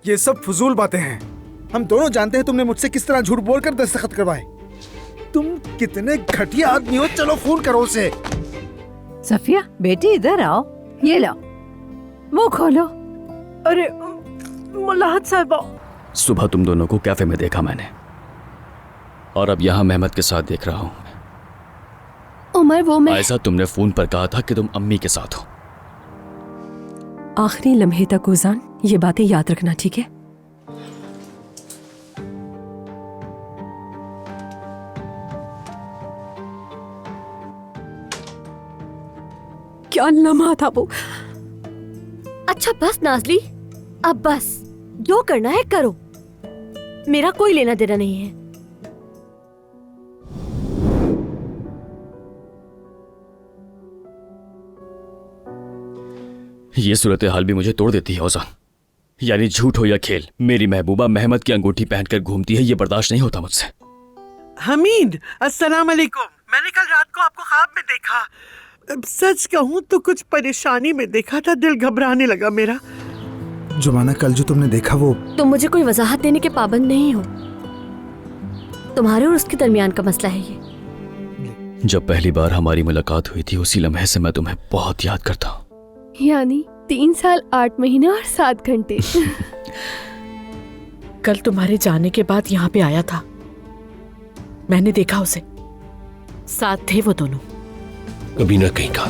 ये सब फजूल बातें हैं। हम दोनों जानते हैं तुमने मुझसे किस तरह झूठ बोलकर दस्तखत करवाए। तुम कितने घटिया आदमी हो। चलो फोन करो उसे। सफिया बेटी इधर आओ, ये लो, मुंह खोलो। अरे मुलाहत साहिबा, सुबह तुम दोनों को कैफे में देखा मैंने, और अब यहाँ मेहमत के साथ देख रहा हूँ। उमर वो मैं ऐसा तुमने फोन पर कहा था कि तुम अम्मी के साथ हो। आखिरी लम्हे तक उजान ये बातें याद रखना, ठीक है? क्या लम्हा था वो। अच्छा बस नाज़ली, अब बस, जो करना है करो, मेरा कोई लेना देना नहीं है। ये सूरत हाल भी मुझे तोड़ देती है औजान। यानी झूठ हो या खेल, मेरी महबूबा मेहमत की अंगूठी पहनकर घूमती है, ये बर्दाश्त नहीं होता मुझसे। हमीद, अस्सलाम वालेकुम। मैंने कल रात को आपको ख्वाब में देखा। अब सच कहूँ तो कुछ परेशानी में देखा था, दिल घबराने लगा मेरा। जुमाना, कल जो तुमने देखा वो तुम मुझे कोई वजाहत देने के पाबंद नहीं हो। तुम्हारे और उसके दरमियान का मसला है ये। जब पहली बार हमारी मुलाकात हुई थी, उसी लम्हे से मैं तुम्हें बहुत याद करता हूँ। यानी 3 साल 8 महीने और 7 घंटे। कल तुम्हारे जाने के बाद यहाँ पे आया था, मैंने देखा उसे, साथ थे वो दोनों। कभी ना कहीं का